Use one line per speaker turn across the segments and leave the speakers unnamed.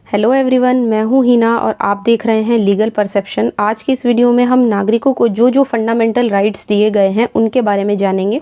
Hello everyone, मैं हूँ हिना और आप देख रहे हैं लीगल परसेप्शन। आज की इस वीडियो में हम नागरिकों को जो जो फंडामेंटल राइट्स दिए गए हैं उनके बारे में जानेंगे।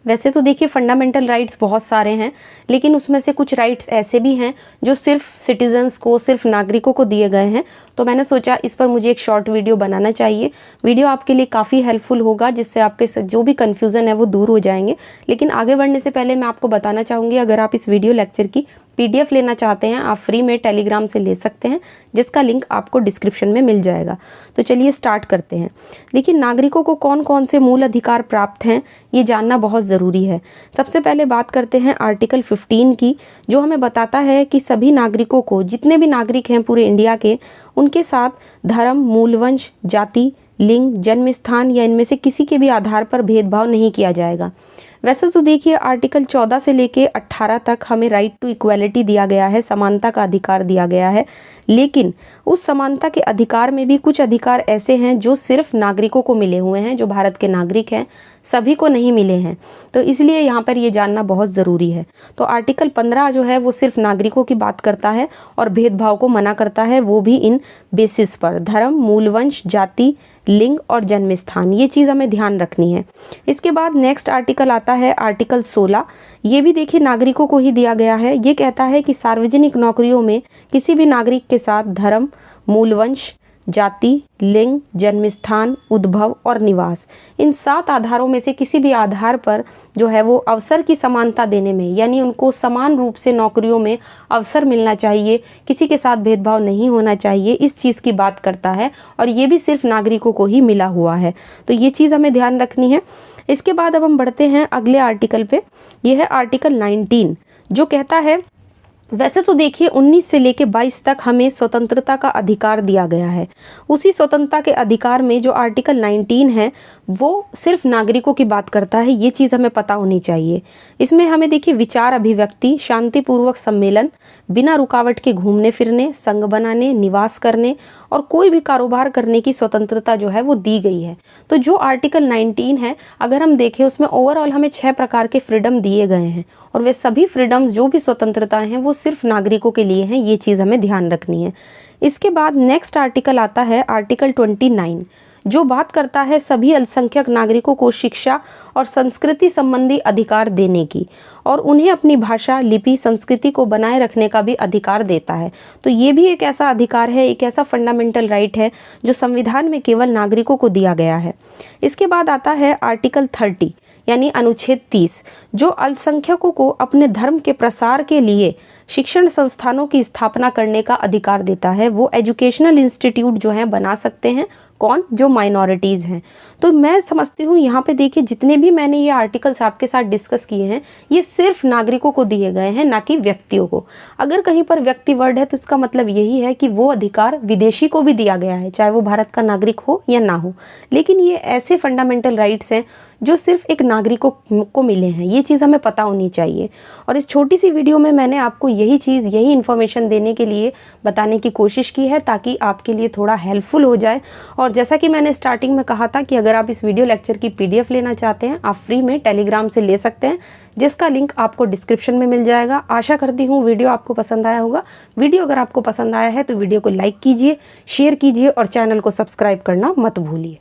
वैसे तो देखिए फंडामेंटल राइट्स बहुत सारे हैं, लेकिन उसमें से कुछ राइट्स ऐसे भी हैं जो सिर्फ सिटीजन्स को, सिर्फ नागरिकों को दिए गए हैं। तो मैंने सोचा इस पर मुझे एक शॉर्ट वीडियो बनाना चाहिए। वीडियो आपके लिए काफ़ी हेल्पफुल होगा, जिससे आपके जो भी कन्फ्यूज़न है वो दूर हो जाएंगे। लेकिन आगे बढ़ने से पहले मैं आपको बताना चाहूँगी, अगर आप इस वीडियो लेक्चर की PDF लेना चाहते हैं, आप फ्री में टेलीग्राम से ले सकते हैं, जिसका लिंक आपको डिस्क्रिप्शन में मिल जाएगा। तो चलिए स्टार्ट करते हैं। देखिए, नागरिकों को कौन कौन से मूल अधिकार प्राप्त हैं ये जानना बहुत ज़रूरी है। सबसे पहले बात करते हैं आर्टिकल 15 की, जो हमें बताता है कि सभी नागरिकों को, जितने भी नागरिक हैं पूरे इंडिया के, उनके साथ धर्म, मूलवंश, जाति, लिंग, जन्म स्थान या इनमें से किसी के भी आधार पर भेदभाव नहीं किया जाएगा। वैसे तो देखिए आर्टिकल 14 से लेके 18 तक हमें राइट टू इक्वालिटी दिया गया है, समानता का अधिकार दिया गया है। लेकिन उस समानता के अधिकार में भी कुछ अधिकार ऐसे हैं जो सिर्फ नागरिकों को मिले हुए हैं, जो भारत के नागरिक हैं, सभी को नहीं मिले हैं। तो इसलिए यहाँ पर ये जानना बहुत ज़रूरी है। तो आर्टिकल 15 जो है वो सिर्फ नागरिकों की बात करता है और भेदभाव को मना करता है, वो भी इन बेसिस पर, धर्म, मूलवंश, जाति, लिंग और जन्म स्थान। ये चीज़ हमें ध्यान रखनी है। इसके बाद नेक्स्ट आर्टिकल आता है आर्टिकल 16। ये भी देखिए नागरिकों को ही दिया गया है। ये कहता है कि सार्वजनिक नौकरियों में किसी भी नागरिक के साथ धर्म, मूलवंश, जाति, लिंग, जन्म स्थान, उद्भव और निवास, इन 7 आधारों में से किसी भी आधार पर जो है वो अवसर की समानता देने में, यानी उनको समान रूप से नौकरियों में अवसर मिलना चाहिए, किसी के साथ भेदभाव नहीं होना चाहिए, इस चीज़ की बात करता है। और ये भी सिर्फ नागरिकों को ही मिला हुआ है। तो ये चीज़ हमें ध्यान रखनी है। इसके बाद अब हम बढ़ते हैं अगले आर्टिकल पे। ये है आर्टिकल 19, जो कहता है, वैसे तो देखिए 19 से लेके 22 तक हमें स्वतंत्रता का अधिकार दिया गया है। उसी स्वतंत्रता के अधिकार में जो आर्टिकल 19 है वो सिर्फ नागरिकों की बात करता है। ये चीज़ हमें पता होनी चाहिए। इसमें हमें देखिए विचार अभिव्यक्ति, शांतिपूर्वक सम्मेलन, बिना रुकावट के घूमने फिरने, संघ बनाने, निवास करने और कोई भी कारोबार करने की स्वतंत्रता जो है वो दी गई है। तो जो आर्टिकल 19 है, अगर हम देखें उसमें ओवरऑल हमें 6 प्रकार के फ्रीडम दिए गए हैं, और वे सभी फ्रीडम्स, जो भी स्वतंत्रताएं हैं, वो सिर्फ नागरिकों के लिए हैं। ये चीज़ हमें ध्यान रखनी है। इसके बाद नेक्स्ट आर्टिकल आता है आर्टिकल 29, जो बात करता है सभी अल्पसंख्यक नागरिकों को शिक्षा और संस्कृति संबंधी अधिकार देने की, और उन्हें अपनी भाषा, लिपि, संस्कृति को बनाए रखने का भी अधिकार देता है। तो ये भी एक ऐसा अधिकार है, एक ऐसा फंडामेंटल राइट है जो संविधान में केवल नागरिकों को दिया गया है। इसके बाद आता है आर्टिकल 30, यानी अनुच्छेद 30, जो अल्पसंख्यकों को अपने धर्म के प्रसार के लिए शिक्षण संस्थानों की स्थापना करने का अधिकार देता है। वो एजुकेशनल इंस्टीट्यूट जो हैं बना सकते हैं। कौन? जो माइनॉरिटीज़ हैं। तो मैं समझती हूँ यहाँ पे देखिए जितने भी मैंने ये आर्टिकल्स आपके साथ डिस्कस किए हैं, ये सिर्फ नागरिकों को दिए गए हैं, ना कि व्यक्तियों को। अगर कहीं पर व्यक्ति वर्ड है तो इसका मतलब यही है कि वो अधिकार विदेशी को भी दिया गया है, चाहे वो भारत का नागरिक हो या ना हो। लेकिन ये ऐसे फंडामेंटल राइट्स हैं जो सिर्फ एक नागरिकों को मिले हैं। ये चीज़ हमें पता होनी चाहिए। और इस छोटी सी वीडियो में मैंने आपको यही चीज़, यही इन्फॉर्मेशन देने के लिए बताने की कोशिश की है, ताकि आपके लिए थोड़ा हेल्पफुल हो जाए। और जैसा कि मैंने स्टार्टिंग में कहा था कि अगर आप इस वीडियो लेक्चर की PDF लेना चाहते हैं, आप फ्री में टेलीग्राम से ले सकते हैं, जिसका लिंक आपको डिस्क्रिप्शन में मिल जाएगा। आशा करती हूँ वीडियो आपको पसंद आया होगा। वीडियो अगर आपको पसंद आया है तो वीडियो को लाइक कीजिए, शेयर कीजिए और चैनल को सब्सक्राइब करना मत भूलिए।